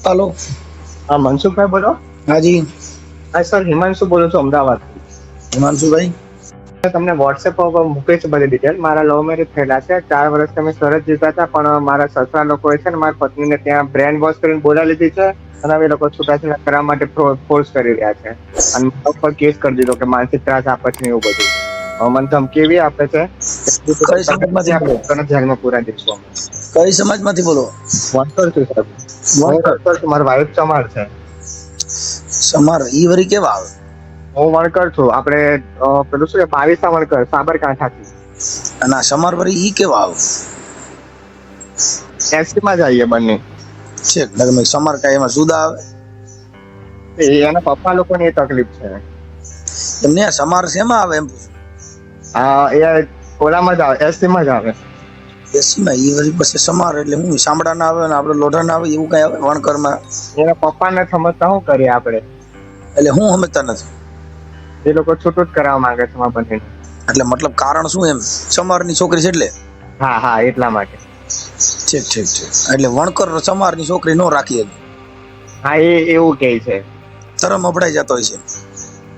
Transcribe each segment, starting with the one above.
Hello. हाँ मनसुख भाई बोलो। हाँ जी। हाँ सर हिमांशु बोलो છો અમદાવાદ। हिमांशु भाई। તમને વોટ્સએપ પર મૂકી છે બધી ડિટેલ। મારા લવ મેરેજ થયેલા છે 4 વર્ષ તમે સરસ જીવતા હતા, પણ મારા સસરા લોકોએ છે ને મારી પત્નીને ત્યાં બ્રેન વોશ કરીને બોલાવી લીધી છે અને હવે એ લોકો છૂટાછેડા કરવા માટે ફોર્સ કરી રહ્યા છે અને મારા ઉપર કેસ કરી દીધો કે માનસિક ત્રાસ આપે છે ને એવું બધું। હવે મને ધમકી એવી આપે છે કે કઈ સમાજમાંથી બોલો? તને જેલમાં પૂરા દઈશું અમે। કઈ સમાજમાંથી બોલો? વણકર છું સાહેબ, હું વણકર? વણકર છું, મારી વાઈફ ચમાર છે। સમાર ઈ વરી કેવા આવે? હું વણકર છું, આપણે પેલું શું છે 22 વણકર સાબરકાંઠાથી। અને આ સમાર વરી ઈ કેવા આવે? એસટી માં જઈએ બંને। છે તમે સમાર કાંઈ એમાં જુદા આવે? એના પપ્પા લોકોની એ તકલીફ છે। એમને આ સમાર શેમાં આવે એમ? હા એ ઓલામાં જ આવે, એસટી માં જ આવે। એસીમાં ઈ વરી પછી સમાર એટલે હું સાંભળા ના આવે ને આપણે લોઢા ના આવે એવું કઈ આવે વણકરમાં? એના પપ્પાને સમજતા શું કરીએ આપણે? એટલે હું સમજતા નથી। એ લોકો છૂટું જ કરાવવા માંગે છે મારા બંને। એટલે મતલબ કારણ શું એમ? સમારની છોકરી છે એટલે? હા હા એટલા માટે। ઠીક ઠીક ઠીક। એટલે વણકર સમારની છોકરી નો રાખી શકે? હા એ એવું કહે છે। ધરમ અપડાઈ જતો હોય છે?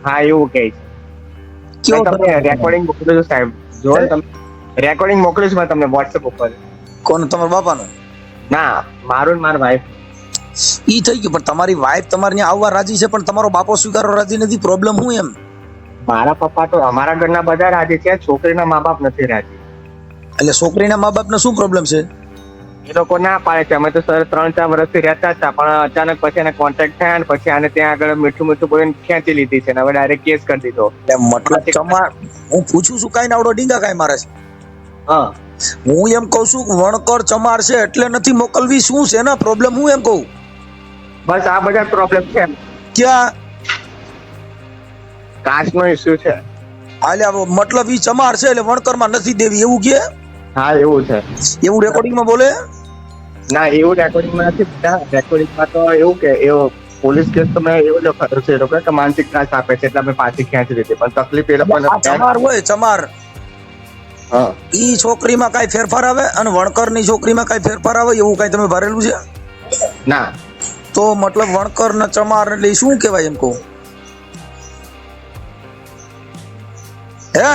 હા એવું કહે છે। મેં કેવો તમને ધર્મ? રેકોર્ડિંગ મોકલ્યું છે સાહેબ, જો ને તમે રેકોર્ડિંગ મોકલ્યું છે મેં તમને વોટ્સએપ ઉપર। કોણ તમારા બાપાનું? ના મારું ને મારા વાઈફ। ઈ થઈ ગયું, પણ તમારી વાઈફ તમારે ત્યાં આવવા રાજી છે પણ તમારો બાપો સ્વીકારવા રાજી નથી, પ્રોબ્લેમ શું એમ? મારા પપ્પા તો અમારા ઘરના બધા રાજી છે, છોકરીના મા બાપ નથી રાજી। એટલે છોકરીના મા બાપને શું પ્રોબ્લેમ છે? એ લોકો ના પાડે છે। અમે તો સર 3-4 વર્ષથી રહેતા જ હતા, પણ અચાનક પછી એને કોન્ટેક્ટ થયા ને પછી આને ત્યાં આગળ મીઠું મીઠું બોલીને ખેંચી લીધી છે ને હવે ડાયરેક્ટ કેસ કરી દીધો। એટલે મતલબ ચમાર, હું પૂછું છું કાઈ નાવડો ડીંગા કાઈ મારે છે? હા હું એમ કહું છું કે વણકર ચમાર છે એટલે નથી મોકલવી, શું છે એના પ્રોબ્લેમ? હું એમ કહું બસ આ બધા પ્રોબ્લેમ છે, ક્યાં કાસ્ટ નો ઇસ્યુ છે। હાલે મતલબ ઈ ચમાર છે એટલે વણકરમાં નથી દેવી એવું કે? હા એવું છે। એવું રેકોર્ડિંગમાં બોલે? ના એવું રેકોર્ડિંગમાં નથી બેટા, રેકોર્ડિંગમાં તો એવું કે એવો પોલીસ કેસ તો મેં એવો લખાયો છે એ લોકો કે માનસિક ત્રાસ આપે છે એટલે અમે પાછી ખેંચી લીધી, પણ તકલીફ એ લોકોને આ ચમાર હોય ચમાર, હા ઈ છોકરીમાં કઈ ફેરફાર આવે અને વણકરની છોકરીમાં કઈ ફેરફાર આવે એવું કઈ તમે ભરેલું છે? ના તો મતલબ વણકર ને ચમાર એટલે ઈ શું કહેવાય એમ કહું? હે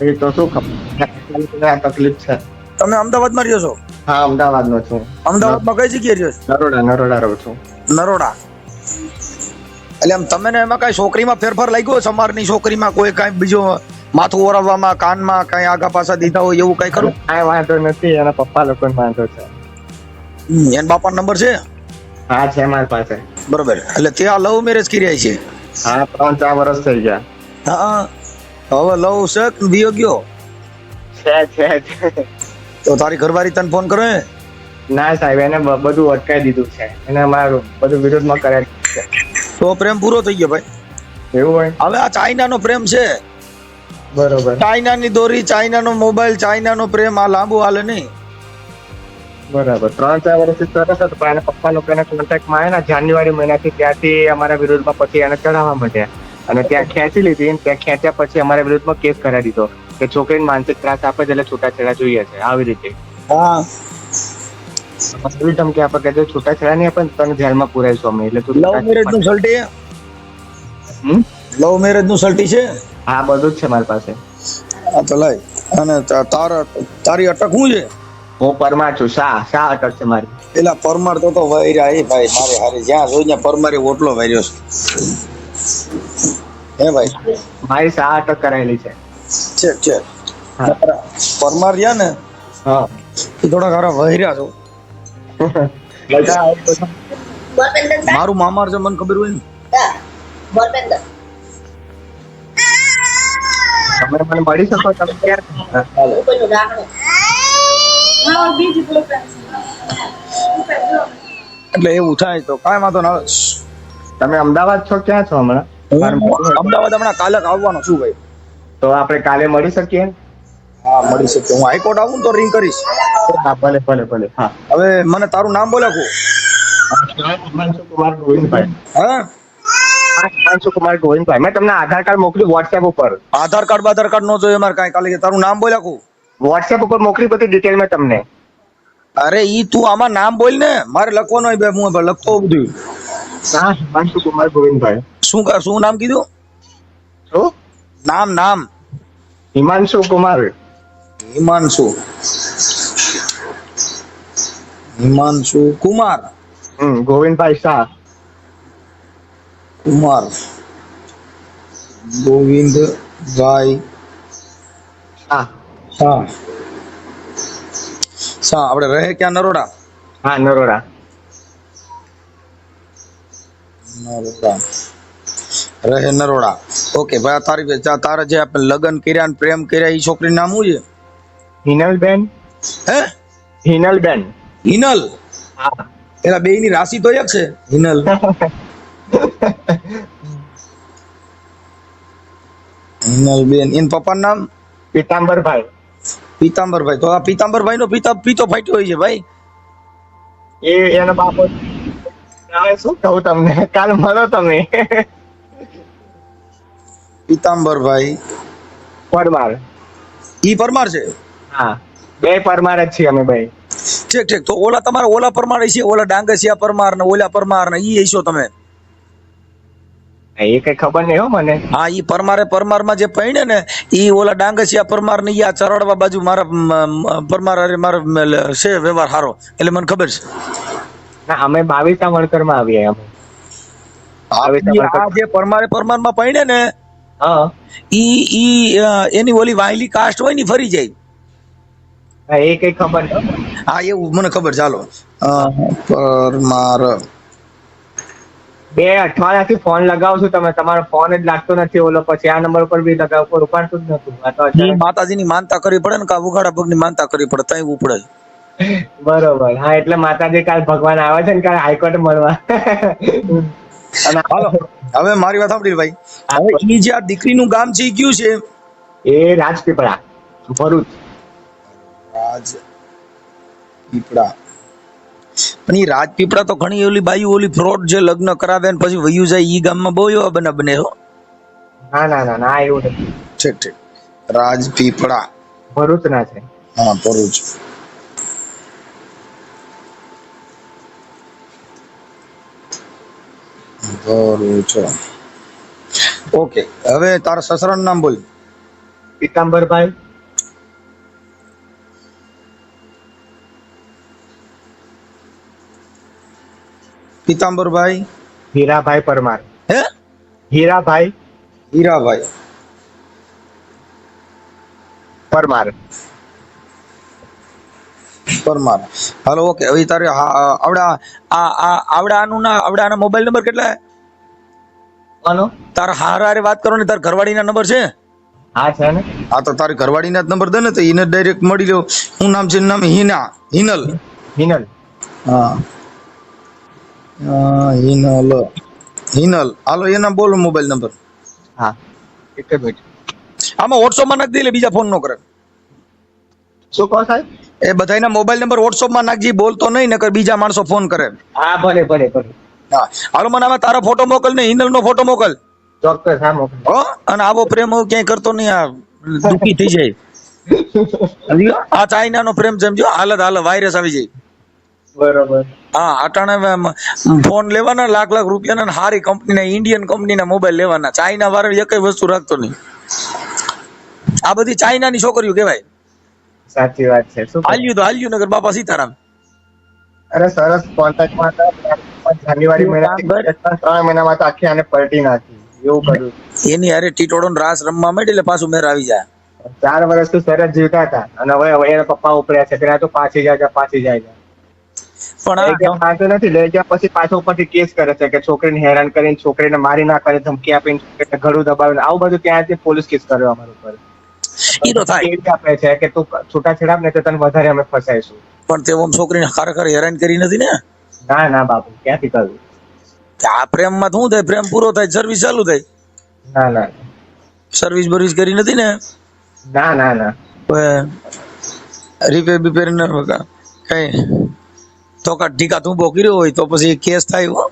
એ તો શું ખબર આ તકલીફ છે। તમે અમદાવાદમાં રહ્યો છો? હા અમદાવાદ નો છું। અમદાવાદમાં કઈ જગ્યાએ રહ્યો છો? નરોડા રહું છું। નરોડા? એટલે આમ તમે ને એમાં કઈ છોકરીમાં ફેરફાર લાગ્યો? સમારની છોકરીમાં કોઈ કઈ બીજો માથું ઓરવવામાં, કાનમાં કઈ આગા પાછા દીધા હોય એવું કઈ ખરું? કાંઈ વાંધો નથી, એના પપ્પા લોકોને વાંધો છે। એન બાપા નંબર છે? હા છે મારી પાસે। બરોબર, એટલે ત્યાં લવ મેરેજ કર્યા છે? હા 3-4 વર્ષ થઈ ગયા। હા, હવે લવ છે કે વિયો ગયો? છે તો તારી ઘરવાળી તને ફોન કરે? ના સાહેબ એને બધું અટકાવી દીધું છે, એને અમારું બધું વિરોધમાં કર્યા છે। તો પ્રેમ પૂરો થઈ ગયો ભાઈ? એવું હોય? હવે આ ચાઇનાનો પ્રેમ છે, બરોબર ચાઇનાની દોરી, ચાઇનાનો મોબાઈલ, ચાઇનાનો પ્રેમ, આ લાંબુ હાલે નહીં। બરાબર 3-4 વર્ષથી સરસ હતું, પણ એના પપ્પા લોકો એના કોન્ટેક્ટમાં આવ્યા ને જાન્યુઆરી મહિનાથી, ત્યાંથી અમારા વિરોધમાં પછી એને ચડાવવા માંડ્યા અને ત્યાં ખેંચી લીધી, ત્યાં ખેંચ્યા પછી અમારા વિરુદ્ધમાં કેસ કરાવી દીધો કે છોકરીને માનસિક ત્રાસ આપે છે એટલે છૂટાછેડા જોઈએ છે, આવી રીતે। હા, એવી ધમકી આપે કે જો છૂટાછેડા નહીં આપે તને જેલમાં પુરાઈશું અમે, એટલે તું લવ મેરેજ નું સર્ટી? લવ મેરેજ નું સર્ટી છે? હા બધું જ છે મારી પાસે। હા તો લઈ, અને તારી અટક શું છે? હું પરમાર છું, શાહ અટક છે મારી। પેલા પરમાર તો વૈરા એ ભાઈ મારે હારે જ્યાં જોઈ ત્યાં પરમારે ઓટલો વાર્યો છે હે ભાઈ? મારી શાહ અટક કરાયેલી છે। છે હા પરમાર રહ્યા ને હા એ થોડા ઘણા વૈર્યા છો। મારું મામાર છે, મને ખબર હોય ને। તમે મને મળી શકો? તમે ક્યારે? એટલે એવું થાય તો કાંઈ વાંધો ના। તમે અમદાવાદ છો? ક્યાં છો હમણાં? હું અમદાવાદ હમણાં કાલે આવવાનો છું ભાઈ। તો આપણે કાલે મળી શકીએ? હા મળી શકે, હું હાઈકોર્ટ આવું તો રિંગ કરીશ। હા ભલે ભલે ભલે। હા હવે મને તારું નામ બોલે કો? હિમાંશુ કુમાર ગોવિંદભાઈ। હા હિમાંશુ કુમાર ગોવિંદભાઈ, મેં તમને આધાર કાર્ડ મોકલ્યું વોટ્સએપ ઉપર। આધાર કાર્ડ નો જોઈએ મારે કાંઈ, કાલે તારું નામ બોલ્યા કો? વોટ્સએપ ઉપર મોકલી બધી ડિટેલ મેં તમને। અરે ઈ તું આમાં નામ બોલ ને, મારે લખવાનું હોય બે હું લખતો હોઉં બધું. હા, હિમાંશુ કુમાર ગોવિંદભાઈ. શું નામ કીધું? શું? નામ હિમાંશુ કુમાર. હિમાંશુ કુમાર ગોવિંદભાઈ શાહ. ગોવિંદભાઈ શાહ. આપણે રહે ક્યાં? નરોડા. હા, નરોડા. રહે નરોડા. ઓકે ભાઈ, તારા જે આપણે લગ્ન કર્યા ને પ્રેમ કર્યા એ છોકરી નામ શું છે? હિનલબેન. હે? હિનલબેન. હિનલ. હા. એના બે ની રાશિ તો એક છે, હિનલ. હિનલબેન. એન પપ્પાનું નામ? પીતાંબરભાઈ. પીતાંબરભાઈ. તો આ પીતાંબરભાઈ નો પીતો ફાટ્યો હોય છે ભાઈ. એનો બાપો. હવે શું કહું તમને, કાલ મળો તમે. પીતાંબરભાઈ પરમાર. ઈ પરમાર છે? હા, બે પરમાર જ છીએ અમે ભાઈ. ઠીક. તો ઓલા તમારા ઓલા પરમાર છે, ઓલા ડાંગસિયા પરમાર ને ઓલા પરમાર ને ઈ હશો તમે? એ કઈ ખબર નહીં હો મને. હા, ઈ પરમાર માં જે પૈણે ને ઈ ઓલા ડાંગસિયા પરમાર ને ઈ આ ચરડવા બાજુ મારા પરમાર મારા છે વ્યવહાર હારો, એટલે મને ખબર છે. ના, અમે 22 વણકરમાં આવીએ અમે. આ જે પરમાર માં પૈણે ને હા, ઈ એની ઓલી વાયલી કાસ્ટ હોય ને ફરી જાય. એ કઈ ખબર નહીં. હા, એવું મને ખબર. ચાલો, પરમાર. 2 અઠવાડિયાથી ફોન લગાવું છું, તમે તમારો ફોન જ લાગતો નથી. ઓલો પછી આ નંબર પર બી લગાવ પર ઉપાડતું જ નતું. આ તો અચાનક માતાજીની માનતા કરવી પડે ને, કા ઉઘાડા પગની માનતા કરવી પડે, તઈ ઉપડે. બરોબર. હા, એટલે માતાજી કાલ ભગવાન આવે છે ને કાલ હાઈકોર્ટ મળવા. અને હાલો, હવે મારી વાત સાંભળી ભાઈ. હવે ઈ જે આ દીકરીનું ગામ છે ઈ કયું છે? એ રાજપીપળા, ભરૂચ. રાજપીપળા. પણ ઈ રાજપીપળા તો ઘણી ઓલી બાયુ ઓલી ફ્રોડ જે લગ્ન કરાવે ને પછી વયું જાય, ઈ ગામમાં બહુ એવા બને હો. ના, એવું નથી. ઠીક. રાજપીપળા ભરૂચ ના છે. હા, ભરૂચ. ઓકે, હવે તારા સસરાનું નામ બોલ. પીતાંબરભાઈ. પીતાંબરભાઈ હીરાભાઈ પરમાર. હે? હીરાભાઈ પરમાર. હાલો, ઓકે. હવે તારે આવડાનો મોબાઈલ નંબર કેટલા? કોનો? તારા હારે વાત કરો ને, તારા ઘરવાળીના નંબર છે? હા, છે ને. હા, તો તારી ઘરવાળીના જ નંબર દે ને, તો એને ડાયરેક્ટ મળી લો. શું નામ છે? નામ હિનલ. હા, હિનલ. હાલો, એના બોલો મોબાઈલ નંબર. હા, એક મિનિટ. આમાં WhatsApp માં નાખી દે, એટલે બીજા ફોન નો કરે. શું કહો સાહેબ? એ બધાના મોબાઈલ નંબર WhatsApp માં નાખજી, બોલતો નહીં, નકર બીજા માણસો ફોન કરે. હા, ભલે. હા, હાલો, મને આમાં તારો ફોટો મોકલ ને હિનલ નો ફોટો મોકલ. ચોક્કસ. હા, મોકલ. હો, અને આવો પ્રેમ હું ક્યાંય કરતો નહીં, આ દુખી થઈ જાય. આ ચાઇના નો પ્રેમ સમજો, હાલ વાયરસ આવી જાય. બરોબર. હા, અટાણે ફોન લેવાના લાખ રૂપિયાના, હારી કંપનીના, ઇન્ડિયન કંપનીના મોબાઈલ લેવાના. ચાઇના વાળા એક વસ્તુ રાખતો નહીં. આ બધી ચાઇનાની છોકરીઓ કહેવાય. સાચી વાત છે. શું હાલ્યું નગર બાપા સીતારામ. અરે સરસ કોન્ટેક્ટમાં હતા. જાન્યુઆરી મહિનાથી 3 મહિનામાં તો આખી આને પલટી નાખી. એવું કર્યું. એની અરે ટીટોડો રાસ રમવા માંડે એટલે પાછું મેર આવી જાય. 4 વર્ષથી સરસ જીવતા હતા અને હવે એના પપ્પા ઉપડ્યા છે. ત્યાં તો પાછી જાય. પણ આ નથી લઈ ગયા, પછી પાછો ઉપરથી કેસ કરે છે કે છોકરીને હેરાન કરીને, છોકરીને મારી નાખે, ધમકી આપીને, ઘરું દબાવીને, આવું બધું ત્યાંથી પોલીસ કેસ કર્યો અમારા ઉપર. ઈ તો થાય આપે છે કે તું છૂટાછેડા ને તો તને વધારે અમે ફસાઈશું. પણ તે ઓમ છોકરીને ખરેખર હેરાન કરી નથી ને? ના બાપુ, ક્યાંથી કરવું? આ પ્રેમમાં શું થાય? પ્રેમ પૂરો થાય, સર્વિસ ચાલુ થાય. ના સર્વિસ બર્વિસ કરી નથી ને? ના રિપેર બિપેર કઈ તો કા ઢીકા તું કર્યો હોય તો પછી કેસ થાય.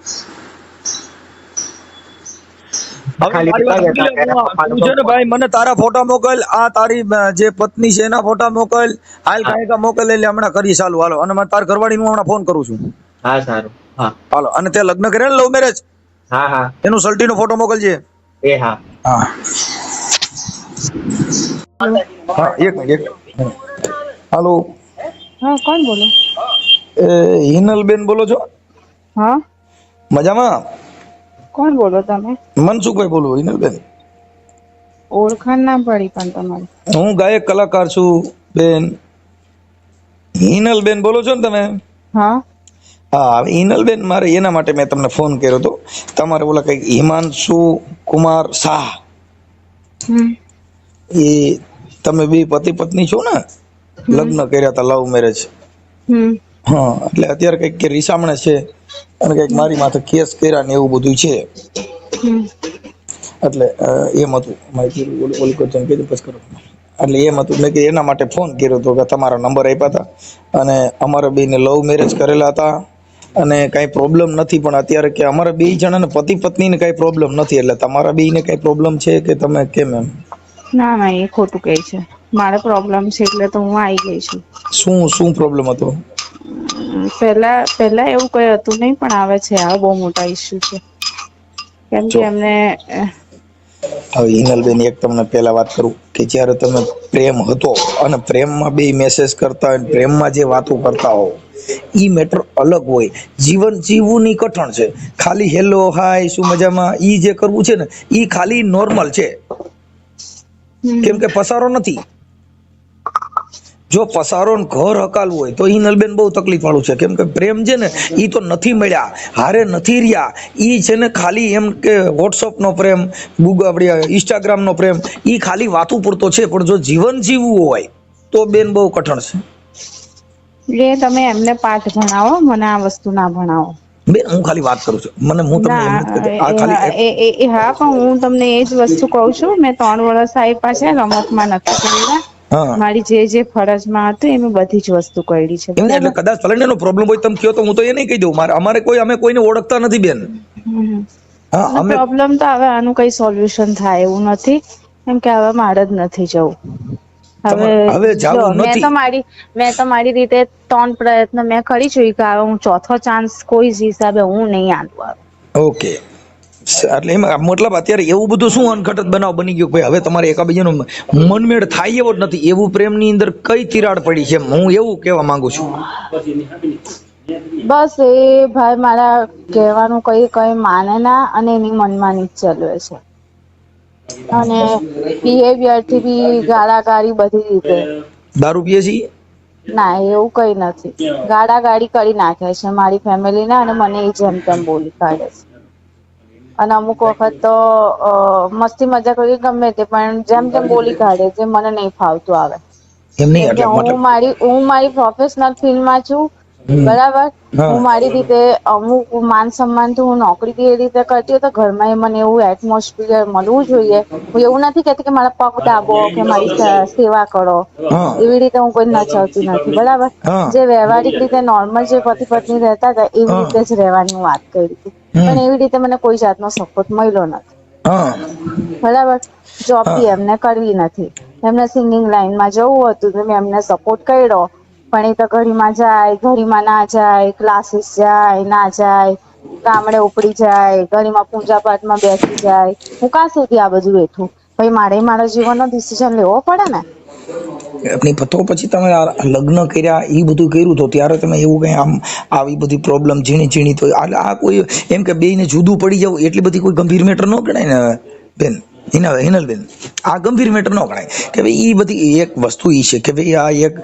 હવે ખાલી મારી વાત પિતા જ સમજી હતા, લે, એના તું છે ને પપ્પાનો ભાઈ મને તારા ફોટા મોકલ, આ તારી જે પત્ની છે એના ફોટા મોકલ, હાલ કાંઈ કા મોકલ, એટલે હમણાં કરી ચાલુ હાલો. અને મારે તાર ઘરવાળી હું હમણાં ફોન કરું છું. હા સારું. હા હાલો. અને તે લગ્ન કર્યા ને લવ મેરેજ, હા હા એનું સલટીનો ફોટો મોકલજે. હા હા હા, એક મિનિટ. હાલો, હા, કોણ બોલો? હિનલબેન બોલો છો? હા, મજામાં? કોણ બોલો તમે? મનસુખભાઈ બોલું. હિનલબેન ઓળખાણ ના પડી પણ તમારી. હું ગાયક કલાકાર છું બેન. હિનલબેન બોલો છો ને તમે? હા હા, હિનલબેન મારે એના માટે મેં તમને ફોન કર્યો હતો. તમારે ઓલા કઈક હિમાંશુ કુમાર શાહ, હમ એ તમે બે પતિ પત્ની છો ને? હમ લગ્ન કર્યા હતા, લવ મેરેજ. હમ હા, એટલે અત્યારે કઈક કે રીસામણે છે અને કઈક મારી માથે કેસ કર્યા ને એવું બધું છે. હમ એટલે એમ હતું. એટલે એમ હતું, મેં એના માટે ફોન કર્યો હતો કે તમારા નંબર આપ્યા હતા અને અમારા બેને લવ મેરેજ કરેલા હતા અને કઈ પ્રોબ્લેમ નથી, પણ અત્યારે કે અમારા બે જણાને પતિ પત્નીને કઈ પ્રોબ્લેમ નથી. એટલે તમારા બેને કઈ પ્રોબ્લેમ છે કે તમે કેમ એમ? ના ના, એ ખોટું કહે છે. મારે પ્રોબ્લેમ છે એટલે તો હું આવી ગઈ છું. શું પ્રોબ્લેમ હતો? પહેલા એવું કઈ હતું નહીં, પણ આવે છે. આ બહુ મોટા ઇસ્યુ છે. કેમ કે જો એમને હવે હિનલબેન, એક તમને પહેલા વાત કરું કે જ્યારે તમે પ્રેમ હતો અને પ્રેમમાં બે મેસેજ કરતા હોય, પ્રેમમાં જે વાતો કરતા હો, ઈ મેટર અલગ હોય. જીવન જીવવું ની કઠણ છે. ખાલી હેલો હાય શું મજામાં, ઈ જે કરવું છે ને, ઈ ખાલી નોર્મલ છે. કેમ કે પસારો નથી. જો પસારો ઘર હકાલવું હોય તો હિનલબેન બહુ તકલીફ વાળું છે. કેમ કે પ્રેમ છે ને, ઈ તો નથી મળ્યા, હારે નથી રહ્યા. ઈ છે ને ખાલી એમ કે વોટ્સઅપ નો પ્રેમ, ગૂગલ આપણી ઇન્સ્ટાગ્રામ નો પ્રેમ, ઈ ખાલી વાતું પૂરતો છે. પણ જો જીવન જીવવું હોય તો બેન બહુ કઠણ છે. એ તમે એમને પાઠ ભણાવો, મને આ વસ્તુ ના ભણાવો. બેન હું ખાલી વાત કરું છું, હું તમને એમ નથી કહેતો. આ ખાલી હા, પણ હું તમને એજ વસ્તુ કઉ છું. મેં 3 વર્ષ આપ્યા છે, રમતમાં નથી કર્યા. હા મારી જે ફરજમાં હતું એ મેં બધી જ વસ્તુ કરી છે. એમને એટલે બરાબર. કદાચ ભલે એનો પ્રોબ્લેમ હોય તમે કહો તો હું તો એ નહીં કહી દઉં. અમારે કોઈ, અમે કોઈને ઓળખતા નથી બેન. હા અને અમે પ્રોબ્લેમ તો હવે આનું કઈ સોલ્યુશન થાય એવું નથી. કેમ કે હવે મારે જ નથી જવું. હવે હવે જો જાવું મેં નથી. તો મારી રીતે 3 પ્રયત્ન મેં કરી ચૂક્યા. હવે હું ચોથો ચાન્સ કોઈ જ હિસાબે હું નહીં આલું. ઓકે, એટલે એમાં મતલબ અત્યારે એવું બધું શું અનઘટત બનાવ બની ગયો ભાઈ? હવે તમારે એકાબીજાનો મનમેળ થાય એવો જ નથી. એવું પ્રેમની અંદર કઈ તિરાડ પડી છે, હું એવું કહેવા માંગુ છું. બસ એ ભાઈ મારા કહેવાનું કઈ માને ના, અને એની મનમાની જ ચલાવે છે. અને બિહેવિયર થી બી ગાળાગાળી બધી રીતે. દારૂ પીએ છીએ? ના, એવું કઈ નથી. ગાળાગાળી કરી નાખે છે મારી ફેમિલી ને, અને મને એ જેમ તેમ બોલી કાઢે છે. અને અમુક વખત તો મસ્તી મજાક કરી ગમે તે, પણ જેમ તેમ બોલી કાઢે જે મને નહીં ફાવતું આવે. એમ નહીં, કેમ કે એટલે મતલબ હું મારી પ્રોફેશનલ ફિલ્ડમાં છું. બરાબર. હા હું મારી રીતે અમુક માન સન્માન થી હું નોકરી એ રીતે કરતી હોય તો ઘરમાં એ મને એવું એટમોસ્ફિયર મળવું જોઈએ. હું એવું નથી કેતી કે મારા પગ દાબો કે મારી સેવા કરો. હા એવી રીતે હું કોઈ નચાવતી નથી. બરાબર. હા જે વ્યવહારિક રીતે નોર્મલ જે પતિ પત્ની રહેતા હતા એવી હા રીતે જ રહેવાની વાત કરી હતી. પણ એવી રીતે મને કોઈ જાતનો સપોર્ટ મળ્યો નથી. હા બરાબર. જોબ હા બી એમને કરવી નથી. એમને સિંગિંગ લાઈનમાં જવું હતું તો મેં એમને સપોર્ટ કર્યો. પણ એ તો ઘડીમાં જાય, ઘડીમાં ના જાય, ક્લાસીસ જાય, ના જાય. ગામડે ઉપડી જાય, ઘડીમાં પૂજા પાઠમાં બેસી જાય. હું ક્યાં સુધી આ બધું વેઠું? ભાઈ મારે મારા જીવનનો ડિસિઝન લેવો પડે ને. તો પછી તમે લગ્ન કર્યા એ બધું કર્યું તો ત્યારે તમે એવું કઈ આમ આવી બધી પ્રોબ્લેમ ઝીણી ઝીણી તો આ કોઈ એમ કે બેયને જુદું પડી જવું એટલી બધી કોઈ ગંભીર મેટર ન ગણાય ને બેન? હિનલબેન, આ ગંભીર મેટર ન ગણાય કે ભાઈ એ બધી એક વસ્તુ એ છે કે ભાઈ આ એક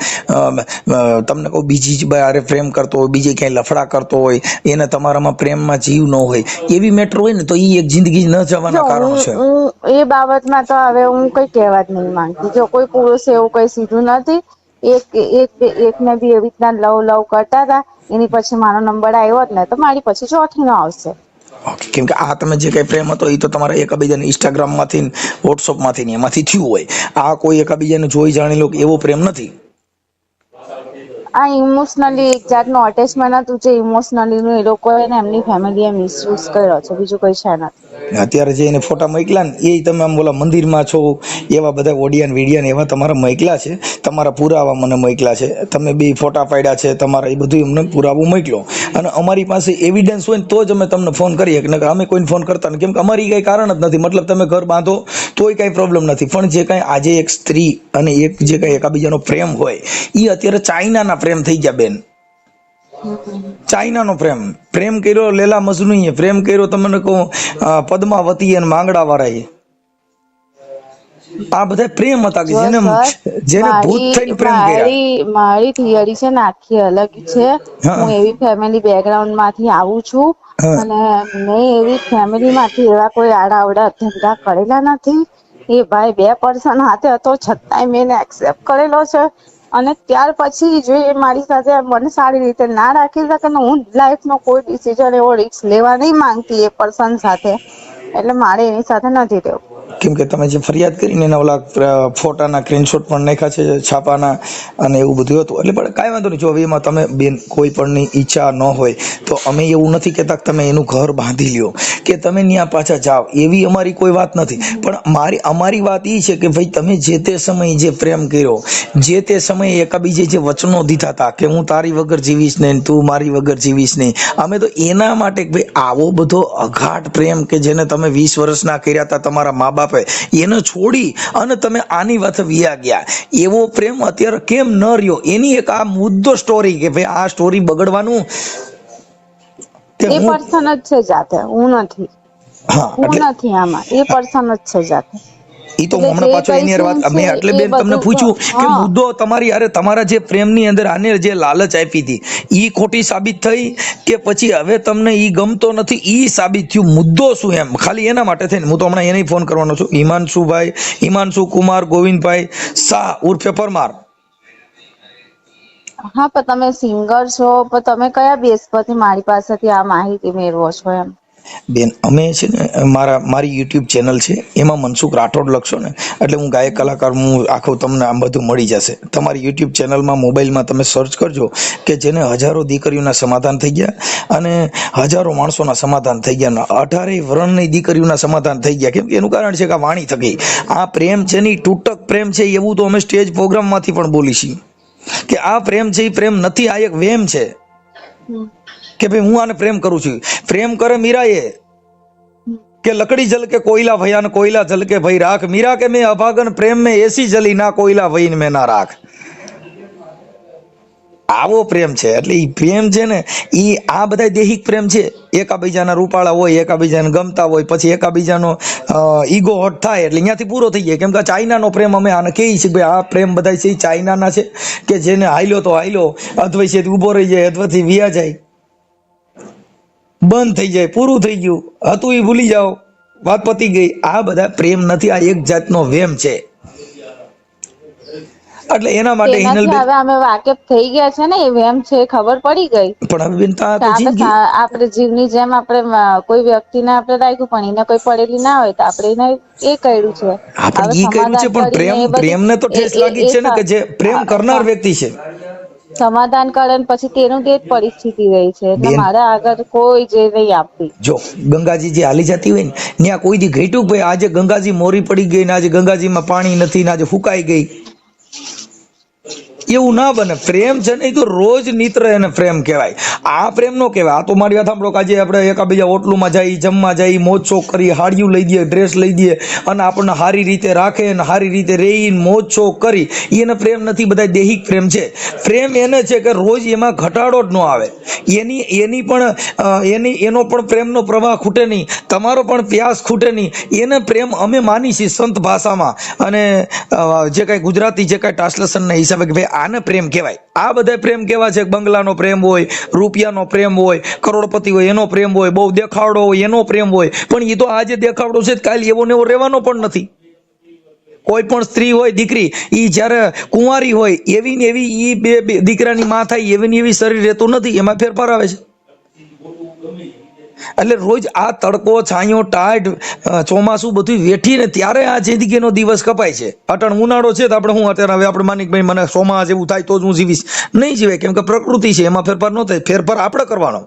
તમને કહું બીજી જ બારે પ્રેમ કરતો હોય, બીજે ક્યાંય લફડા કરતો હોય, એને તમારામાં પ્રેમમાં જીવ ન હોય એવી મેટર હોય ને તો એ એક જિંદગી ન જો જવાના કારણો છે. હું એ બાબતમાં તો હવે હું કઈ કહેવા જ નહીં માંગતી. જો કોઈ પુરુષ એવું કઈ સીધું નથી. એકને બી એવી રીતના લવ કરતા હતા. એની પછી મારો નંબર આવ્યો જ ને તો મારી પછી ચોથી નો આવશે. કેમ કે આ તમે જે કઈ પ્રેમ હતો એ તો તમારા એકાબીજાને ઇન્સ્ટાગ્રામ માંથી, વોટ્સઅપ માંથી એમાંથી થયું હોય. આ કોઈ એકાબીજાને જોઈ જાણી લો એવો પ્રેમ નથી. આ ઇમોશનલી એક જાતનું અટેચમેન્ટ હતું, જે ઇમોશનલી નું એ લોકોએ ને એમની ફેમિલીએ મિસયુઝ કર્યો છે, બીજું કઈ છે નથી. અત્યારે જે એને ફોટા મોકલ્યા ને એ તમે આમ બોલા મંદિરમાં છો એવા બધા ઓડિયન વિડિયન એવા તમારા મોકલ્યા છે, તમારા પુરાવા મને મોકલ્યા છે, તમે બી ફોટા પાડ્યા છે તમારા, એ બધું અમને પુરાવો મોકલ્યો અને અમારી પાસે એવિડન્સ હોય ને તો જ અમે તમને ફોન કરીએ, કે અમે કોઈને ફોન કરતા નથી, કેમ કે અમારી કઈ કારણ જ નથી. મતલબ તમે ઘર બાંધો તોય કઈ પ્રોબ્લેમ નથી, પણ જે કઈ આજે એક સ્ત્રી અને એક જે કઈ એકાબીજાનો પ્રેમ હોય એ અત્યારે ચાઇનાના પ્રેમ થઈ ગયા બેન. ચાઇનાનો પ્રેમ કર્યો લેલા મજનુએ, પ્રેમ કર્યો તમને કહું પદ્માવતી અને માંગડા વાળાએ. આ બધા પ્રેમ હતા કે જેને ભૂત થઈને પ્રેમ કર્યા. મારી થિયરી છે ને આખી અલગ છે. હું એવી ફેમિલી બેકગ્રાઉન્ડ માંથી આવું છું અને મેં એવી ફેમિલી માંથી એવા કોઈ આડાઅવડા ધંધા કરેલા નથી. એ ભાઈ 2 પર્સન હાથે હતો છતાંય મેં એને એક્સેપ્ટ કરેલો છે. અને ત્યાર પછી જો એ મારી સાથે મને સારી રીતે ના રાખી શકે ને, હું લાઈફનો કોઈ ડિસિઝન એવો રિસ્ક લેવા નહીં માંગતી એ પર્સન સાથે, એટલે મારે એની સાથે નથી રહેવું. કેમ કે તમે જે ફરિયાદ કરીને એના ઓલા ફોટાના સ્ક્રીનશોટ પણ નાખ્યા છે છાપાના અને એવું બધું હતું, એટલે પણ કાંઈ વાંધો નહીં. જો હવે એમાં તમે બેન કોઈ પણની ઈચ્છા ન હોય તો અમે એવું નથી કહેતા કે તમે એનું ઘર બાંધી લ્યો કે તમે ત્યાં પાછા જાઓ, એવી અમારી કોઈ વાત નથી. પણ અમારી વાત એ છે કે ભાઈ તમે જે તે સમયે જે પ્રેમ કર્યો, જે તે સમયે એકાબીજે જે વચનો દીધા હતા કે હું તારી વગર જીવીશ નહીં, તું મારી વગર જીવીશ નહીં, અમે તો એના માટે ભાઈ આવો બધો અઘાટ પ્રેમ કે જેને તમે 20 વર્ષના કર્યા હતા તમારા મા બાપ એને છોડી અને તમે આની વાત વ્યા ગયા, એવો પ્રેમ અત્યારે કેમ ન રહ્યો? એની એક આ મુદ્દો સ્ટોરી કે ભાઈ આ સ્ટોરી બગડવાનું એ પર્સન જ છે જાતે, હું નથી. હું નથી આમાં, એ પર્સન જ છે જાતે. ઈ તો હમણાં પાછો એની વાત મેં એટલે બેન તમને પૂછ્યું કે મુદ્દો તમારી યાર તમારા જે પ્રેમની અંદર આને જે લાલચ આપી હતી ઈ ખોટી સાબિત થઈ કે પછી હવે તમને ઈ ગમતો નથી ઈ સાબિત થયું? મુદ્દો શું એમ ખાલી એના માટે થઈને હું તો હમણાં એને ફોન કરવાનો છું. હિમાંશુ કુમાર ગોવિંદભાઈ શાહ ઉર્ફે પરમાર. હા, પણ તમે સિંગર છો, પણ તમે કયા બેઝ પરથી મારી પાસેથી આ માહિતી મેળવો છો એમ? બેન અમે છે ને મારી યુટ્યુબ ચેનલ છે, એમાં મનસુખ રાઠોડ લખશો ને એટલે હું ગાયક કલાકાર, હું આખું તમને આમ બધું મળી જશે. તમારી યુટ્યુબ ચેનલમાં મોબાઈલમાં તમે સર્ચ કરજો કે જેને હજારો દીકરીઓના સમાધાન થઈ ગયા અને હજારો માણસોના સમાધાન થઈ ગયા, 18 વર્ણની દીકરીઓના સમાધાન થઈ ગયા. કેમ કે એનું કારણ છે કે આ વાણી થકી આ પ્રેમ છે ને તૂટક પ્રેમ છે, એવું તો અમે સ્ટેજ પ્રોગ્રામમાંથી પણ બોલી છીએ કે આ પ્રેમ છે એ પ્રેમ નથી, આ એક વેમ છે કે ભાઈ હું આને પ્રેમ કરું છું. પ્રેમ કરે મીરાએ કે લકડી જલ કે કોયલા ભયા ને કોયલા જલ કે ભાઈ રાખ, મીરા કે મેં અભાગન પ્રેમ મેં એસી જલી ના કોયલા ભઈ મેં ના રાખ. આવો પ્રેમ છે. એટલે એ પ્રેમ છે ને એ આ બધા દેહિક પ્રેમ છે, એકાબીજાના રૂપાળા હોય, એકાબીજાને ગમતા હોય, પછી એકાબીજાનો ઈગો હટ થાય એટલે અહીંયાથી પૂરો થઈ જાય. કેમ કે ચાઇનાનો પ્રેમ અમે આને કહીએ છીએ ભાઈ આ પ્રેમ બધા છે એ ચાઇનાના છે કે જેને હાલ્યો તો હાલ્યો, અથવા છે ઊભો રહી જાય, અથવાથી વિયા જાય, બંધ થઈ જાય, પૂરું થઈ ગયું હતું એ ભૂલી જાઓ, વાત પતી ગઈ. આ બધા પ્રેમ નથી, આ એક જાતનો વેમ છે. એટલે એના માટે હવે અમે વાકેફ થઈ ગયા છે ને, એ વેમ છે ખબર પડી ગઈ. પણ હવે બેન આપણે જીવની જેમ આપણે કોઈ વ્યક્તિને આપણે રાખ્યું પણ એને કોઈ પડેલી ના હોય તો આપણે એને એ કર્યું છે. આપણે ઈ કર્યું છે પણ પ્રેમને તો ઠેસ લાગી છે ને કે જે પ્રેમ કરનાર વ્યક્તિ છે સમાધાન કરે ને પછી તેનું તે જ પરિસ્થિતિ રહી છે. એટલે મારે આગળ કોઈ જે નહીં આપતી. જો ગંગાજી જે હાલી જતી હોય ને ત્યાં કોઈ દી ઘટ્યું ભાઈ આજે ગંગાજી મોરી પડી ગઈ ને આજે ગંગાજીમાં પાણી નથી ને આજે ફૂંકાઈ ગઈ, એવું ના બને. પ્રેમ છે ને એ તો રોજ નિત્ર એને પ્રેમ કહેવાય. આ પ્રેમ નો કહેવાય. આ તો મારી વાત સાંભળો કે આજે આપણે એકાબીજા હોટલુમાં જઈ, જમવા જઈ, મોજ શોખ કરી, હાડિયું લઈ દઈએ, ડ્રેસ લઈ દઈએ અને આપણને સારી રીતે રાખે અને સારી રીતે રહીને મોજ શોખ કરી, એને પ્રેમ નથી. બધા દેહિક પ્રેમ છે. પ્રેમ એને છે કે રોજ એમાં ઘટાડો જ ન આવે, એનો પણ પ્રેમનો પ્રવાહ ખૂટે નહીં, તમારો પણ પ્યાસ ખૂટે નહીં. એને પ્રેમ અમે માની છીએ સંત ભાષામાં અને જે કાંઈ ગુજરાતી જે કાંઈ ટ્રાન્સલેશનના હિસાબે કે ભાઈ આને પ્રેમ કહેવાય. આ બધા પ્રેમ કેવા છે? બંગલાનો પ્રેમ હોય, રૂપિયાનો પ્રેમ હોય, કરોડપતિ હોય એનો પ્રેમ હોય, બહુ દેખાવડો હોય એનો પ્રેમ હોય. પણ એ તો આજે દેખાવડો છે કાલે એવો ને એવો રહેવાનો પણ નથી. કોઈ પણ સ્ત્રી હોય, દીકરી, એ જ્યારે કુંવારી હોય એવી ને એવી એ બે દીકરાની માં થાય એવી ને એવી શરીર રહેતું નથી, એમાં ફેરફાર આવે છે. એટલે રોજ આ તડકો છાંયો ટાઢ ચોમાસું બધું વેઠીને ત્યારે આ જિંદગીનો દિવસ કપાય છે. અટણ ઉનાળો છે તો આપણે હું અત્યારે હવે આપણે માની કે ભાઈ મને ચોમાસ જેવું થાય તો જ હું જીવીશ, નહીં જીવે, કેમ કે પ્રકૃતિ છે, એમાં ફેરફાર ન થાય, ફેરફાર આપણે કરવાનો.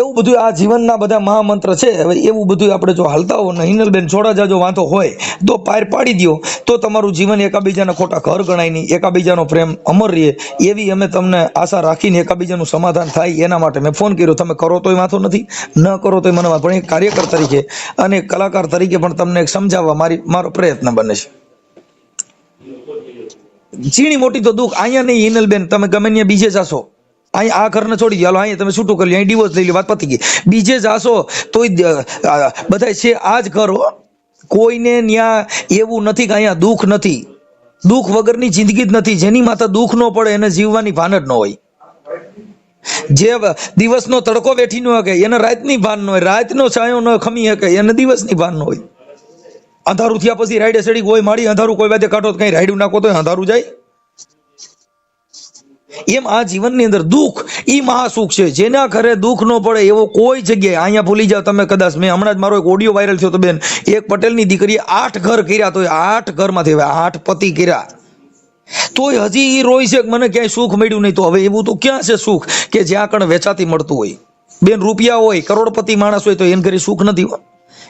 એવું બધું આ જીવનના બધા મહામંત્ર છે. હવે એવું બધું આપણે જો હાલતા હો ને હિનલબેન છોડા જાજો વાંધો હોય તો પાર પાડી દો, તો તમારું જીવન એકાબીજાના ખોટા ઘર ગણાય નહીં, એકાબીજાનો પ્રેમ અમર રહે એવી અમે તમને આશા રાખીને એકાબીજાનું સમાધાન થાય એના માટે મેં ફોન કર્યો. તમે કરો તોય વાંધો નથી, ન કરો તોય મને પણ એક કાર્યકર તરીકે અને કલાકાર તરીકે પણ તમને એક સમજાવવા મારો પ્રયત્ન બને છે. ઝીણી મોટી તો દુઃખ અહીંયા નહીં હિનલબેન, તમે ગમે ત્યાં બીજે જાશો, અહીં આ ઘરને છોડી દો, અહીંયા તમે છૂટું કરી લો, અહીં ડિવોર્સ લઈ લો, વાત પતી ગઈ. બીજે જાશો તોય બધા છે આ જ ઘર હો. કોઈને ન્યા એવું નથી કે અહીંયા દુઃખ નથી, દુઃખ વગરની જિંદગી જ નથી. જેની માથે દુઃખ ન પડે એને જીવવાની ભાન જ ન હોય. જે દિવસનો તડકો વેઠી ન શકે એને રાતની ભાન ન હોય, રાતનો છાંયો ન ખમી શકે એને દિવસની ભાન ન હોય. અંધારું થયા પછી રાઈડે સડી કોઈ માડી અંધારું કોઈ વાતે કાઢો કઈ રાઈડું નાખો તો અંધારું જાય. એમ આ જીવનની અંદર દુઃખ ઈ મહાસુખ છે. જેના ઘરે દુઃખ ન પડે એવો કોઈ જગ્યાએ અહીંયા ભૂલી જાવ તમે. કદાચ મેં હમણાં જ મારો એક ઓડિયો વાયરલ થયો તો બેન, એક પટેલની દીકરીએ 8 ઘર કર્યા, તોય 8 ઘરમાંથી હવે 8 પતિ કર્યા, તોય હજી ઈ રોય છે કે મને ક્યાંય સુખ મળ્યું નહીં. તો હવે એવું તો ક્યાં છે સુખ કે જ્યાં કણ વેચાતી મળતું હોય? બેન રૂપિયા હોય, કરોડપતિ માણસ હોય તો એને ઘરે સુખ નથી.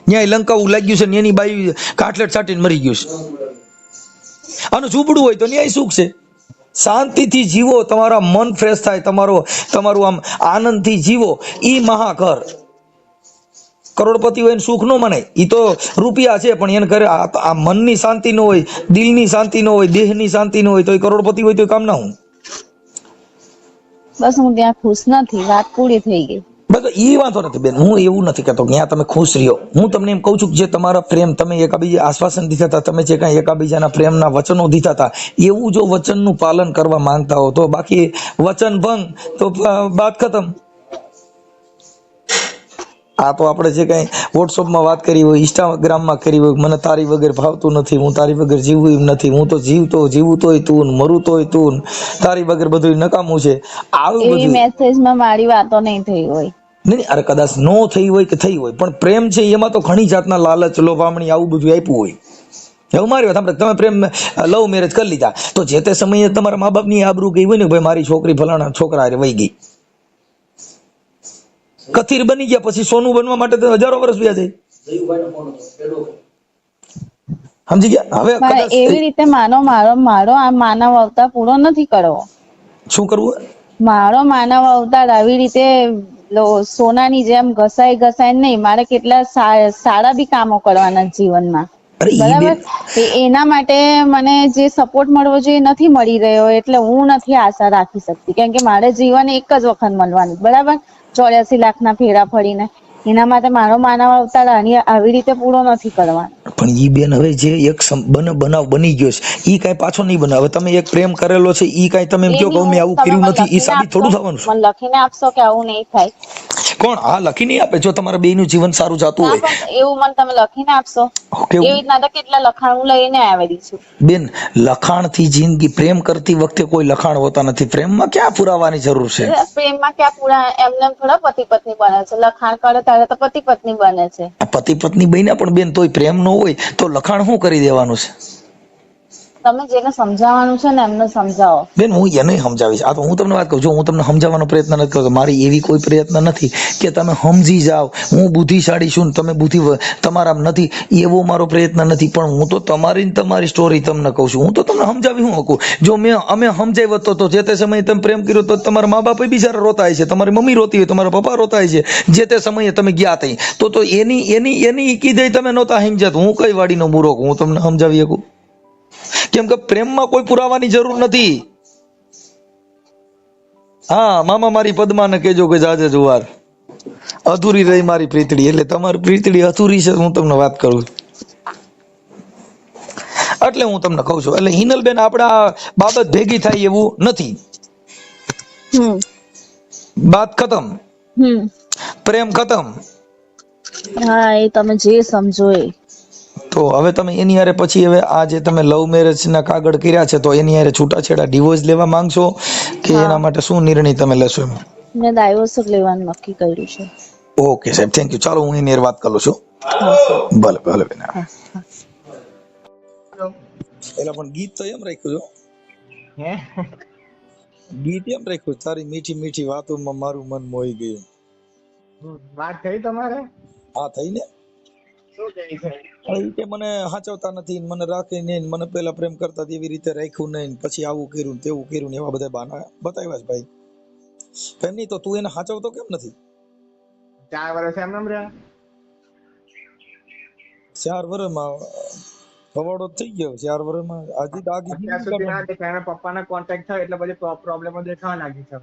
ન્યાય લંકાવું લાગ્યું છે ને એની બાઈ કાટલેટ છાટીને મરી ગયું છે. અને ઝૂંપડું હોય તો ન્યાય સુખ છે. શાંતિથી જીવો, તમારા મન ફ્રેશ થાય, તમારું આમ આનંદથી જીવો, ઈ મહાઘર. કરોડપતિ હોય ને સુખ ન મનાય, ઈ તો રૂપિયા છે પણ એને ઘરે આ મનની શાંતિ ન હોય, દિલની શાંતિ ન હોય, દેહની શાંતિ ન હોય તો એ કરોડપતિ હોય તો કામ ના હું. બસ હું ત્યાં ખુશ નથી, વાત પૂરી થઈ ગઈ. બસ એ વાંધો નથી બેન, હું એવું નથી કહેતો કે ત્યાં તમે ખુશ રહ્યો. હું તમને એમ કહું છું કે જે તમારા પ્રેમ તમે એકાબીજા આશ્વાસન દીધા હતા, તમે જે કાંઈ એકાબીજાના પ્રેમના વચનો દીધા હતા, એવું જો વચનનું પાલન કરવા માંગતા હો તો, બાકી વચન ભંગ તો બાત ખતમ. આ તો આપણે જે કાંઈ વોટ્સઅપમાં વાત કરી હોય, ઇન્સ્ટાગ્રામમાં કરી હોય, મને તારી વગર ભાવતું નથી, હું તારી વગર જીવવું એમ નથી, હું તો જીવું તોય તું, મરું તોય તું, તારી વગર બધું નકામું છે, આવું એવી બધું મેસેજમાં મારી વાતો નહીં થઈ હોય. નહીં, અરે કદાચ નો થઈ હોય કે થઈ હોય, પણ પ્રેમ છે એમાં તો ઘણી જાતના લાલચ, લોભામણી આવું બધું આપ્યું હોય. હવે મારી વાત આપણે, તમે પ્રેમ લવ મેરેજ કરી લીધા તો જે તે સમયે તમારા મા બાપની આબરૂ ગઈ હોય ને, ભાઈ મારી છોકરી ફલાણા છોકરા હારે વહી ગઈ, કથિર બની ગયા, પછી સોનું બનવા માટે તો હજારો વર્ષ વ્યા જાય. સમજી ગયા? હવે એવી રીતે મારો આ માનવ અવતાર પૂરો નથી કરવો. શું કરવું? મારો માનવ અવતાર આવી રીતે સોનાની જેમ ઘસાય નહીં. મારે કેટલા સારા બી કામો કરવાના જીવનમાં, બરાબર? એના માટે મને જે સપોર્ટ મળવો જોઈએ નથી મળી રહ્યો, એટલે હું નથી આશા રાખી શકતી. કેમ કે મારે જીવન એક જ વખત મળવાનું, બરાબર? 84 લાખના ફેરા ફરીને. એના માટે મારો માનવ અવતાર આવી રીતે પૂરો નથી કરવાનો. પણ ઈ બેન હવે જે એક બનાવ બની ગયો છે ઈ કાંઈ પાછો નહીં બને. હવે તમે એક પ્રેમ કરેલો છે ઈ કાંઈ તમે એમ કહો કે મેં આવું કર્યું નથી, ઈ સાબિત થોડું થવાનું છે. મને લખીને આપશો કે આવું નહીં થાય? કોણ? હા, લખી નહીં આપે. જો તમારા બેયનું જીવન સારું જાતું હોય એવું મને તમે લખીને આપશો. એવી રીતના તો કેટલા લખાણ હું લઈને આવેલી છું. બેન, લખાણથી જિંદગી, પ્રેમ કરતી વખતે કોઈ લખાણ હોતા નથી. પ્રેમમાં ક્યાં પુરાવાની જરૂર છે? પ્રેમમાં ક્યાં પૂરા એમને થોડા પતિ પત્ની બને છે? લખાણ કરે ત્યારે તો પતિ પત્ની બને છે. પતિ પત્ની બન્યા પણ બેન તોય પ્રેમ ન હોય તો લખાણ શું કરી દેવાનું છે? તમે જેને સમજાવવાનું છે ને એમને સમજાવો. બેન હું એને સમજાવીશ. આ તો હું તમને વાત કહું, જો હું તમને સમજાવવાનો પ્રયત્ન નથી કરતો, મારી એવી કોઈ પ્રયત્ન નથી કે તમે સમજી જાઓ, હું બુદ્ધિશાળી છું ને તમે બુદ્ધિ તમારા નથી, એવો મારો પ્રયત્ન નથી. પણ હું તો તમારી સ્ટોરી તમને કહું છું, હું તો તમને સમજાવી હું શકું. જો અમે સમજાવ્યો તો જે તે સમયે તમે પ્રેમ કર્યો તો તમારા મા બાપ બિચારા રોતા હોય છે, તમારી મમ્મી રોતી હોય, તમારા પપ્પા રોતા હોય છે, જે તે સમયે તમે ગયા તઈ તો એની કીધે તમે નહોતા સમજ્યા. હું કઈ વાડીનો મૂર્ખ, હું તમને સમજાવી શકું? કેમ કે પ્રેમમાં કોઈ પુરાવાની જરૂર નથી. હા, મામા મારી પદ્માને કહેજો કે જાજે જુવાર, અધૂરી રહી મારી પ્રીતડી. એટલે તમારી પ્રીતડી અધૂરી છે, હું તમને વાત કરું એટલે હું તમને કહું છું. એટલે હિનલબેન આપણા બાબત ભેગી થાય એવું નથી. બાત ખતમ, પ્રેમ ખતમ. હા, એ તમે જે સમજો એ. તો હવે તમે એની હારે પછી હવે આ જે તમે લવ મેરેજ ના કાગળ કર્યા છે તો એની હારે છૂટાછેડા ડિવોર્સ લેવા માંગશો કે એના માટે શું નિર્ણય તમે લેશો? મેં ડાયવોર્સ જ લેવાનું નક્કી કર્યું છે. ઓકે સાહેબ, થેન્ક યુ. ચાલો હું એની હારે વાત કરું છું. હા સર. ભલે ભલે બેન. હા હા. એલા પણ ગીત તો એમ રાખ્યું છે, હે ગીત એમ રાખ્યું, તારી મીઠી મીઠી વાતોમાં મારું મન મોહી ગયું. વાત થઈ તમારે? હા થઈ ને. શું કહી છે? હવે ઈ કે મને હાચવતા નથી ને મને રાખે નહીં ને મને પેલા પ્રેમ કરતા એવી રીતે રાખ્યું નહીં ને પછી આવું કર્યું ને તેવું કર્યું ને એવા બધા બહાના બતાવ્યા છે ભાઈ. એમ નહીં તો તું એને હાચવતો કેમ નથી? 4 વર્ષ એમ નામ રહ્યા. 4 વર્ષમાં ભવાડો થઈ ગયો. 4 વર્ષમાં આજી દાગી અત્યાર સુધી ના દેખાય, એના પપ્પાના કોન્ટેક્ટ થયો એટલે બધી પ્રોબ્લેમો દેખાવા લાગી છે.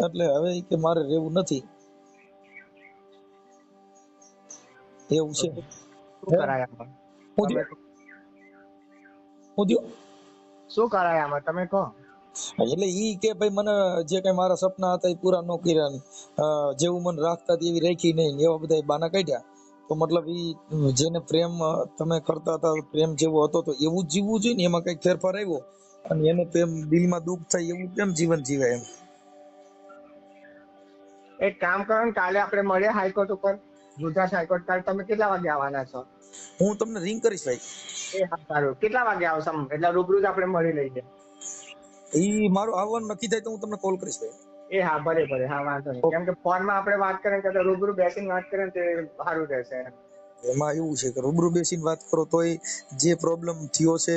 એટલે હવે ઈ કે મારે રહેવું નથી એવું છે. શું કરાય આમાં? હું તમે થયું? હું થયું? શું કરાય આમાં તમે કહો? એટલે ઈ કે ભાઈ મને જે કઈ મારા સપના હતા એ પૂરા ન કર્યા ને, જેવું મને રાખતા હતા એવી રાખી નહીં ને એવા બધા બાના કાઢ્યા. તો મતલબ ઈ જેને પ્રેમ તમે કરતા હતા, પ્રેમ જેવો હતો તો એવું જ જીવવું જોઈએ ને, એમાં કઈક ફેરફાર આવ્યો અને એને પ્રેમ દિલમાં દુઃખ થાય એવું કેમ જીવન જીવે એમ? એક કામ કરો ને, કાલે આપણે મળીએ હાઈકોર્ટ ઉપર, ગુજરાત હાઈકોર્ટ. કાલે તમે કેટલા વાગે આવવાના છો? હું તમને રિંગ કરીશ ભાઈ. એ હા સારું. કેટલા વાગે આવશો? એટલે રૂબરૂ જ આપણે મળી લઈએ. ઈ મારું આવવાનું નક્કી થાય તો હું તમને કોલ કરીશ ભાઈ. એ હા ભલે ભલે. હા વાંધો નહીં. કેમ કે ફોનમાં આપણે વાત કરીએ કરતા રૂબરૂ બેસીને વાત કરીએ ને તે સારું રહેશે. એમાં એવું છે કે રૂબરૂ બેસીને વાત કરો તોય જે પ્રોબ્લેમ થયો છે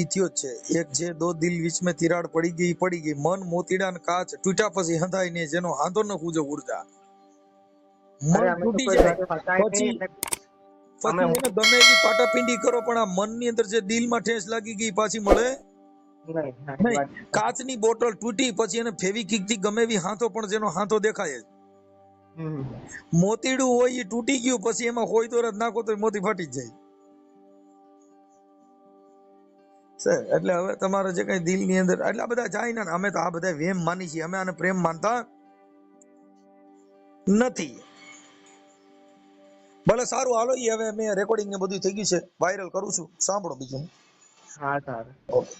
ઈ થયો જ છે. એક જે દો દિલ વિચ में તિરાડ પડી ગઈ. મન મોતીડા ને કાચ તૂટ્યા પછી હંધાય ને જેનો હાંધો ન પૂજો ઉર્જા. મન અરે અમે તો તૂટી કોઈ જાય સાથે હતા જ પછી નહીં એટલે પછી અમે એને ગમે એવી પાટાપિંડી કરો પણ આ મનની અંદર જે દિલમાં ઠેસ લાગી ગઈ પાછી મળે નહીં. હા, એ નહીં. વાત. કાચની બોટલ તૂટી પછી એને ફેવિકિક થી ગમે એવી હાથો પણ જેનો હાથો દેખાય જ. હમ. મોતીડું હોય એ તૂટી ગયું પછી એમાં હોય તો નાખો તો મોતી ફાટી જ જાય. સર એટલે હવે તમારે જે કઈ દિલ ની અંદર એટલા બધા જાય ને, અમે તો આ બધા વેમ માની છીએ, અમે આને પ્રેમ માનતા નથી. ભલે સારું હાલો, ઈ હવે મેં રેકોર્ડિંગ ને બધું થઈ ગયું છે, વાયરલ કરું છું, સાંભળો બીજું. હા સારું. ઓકે.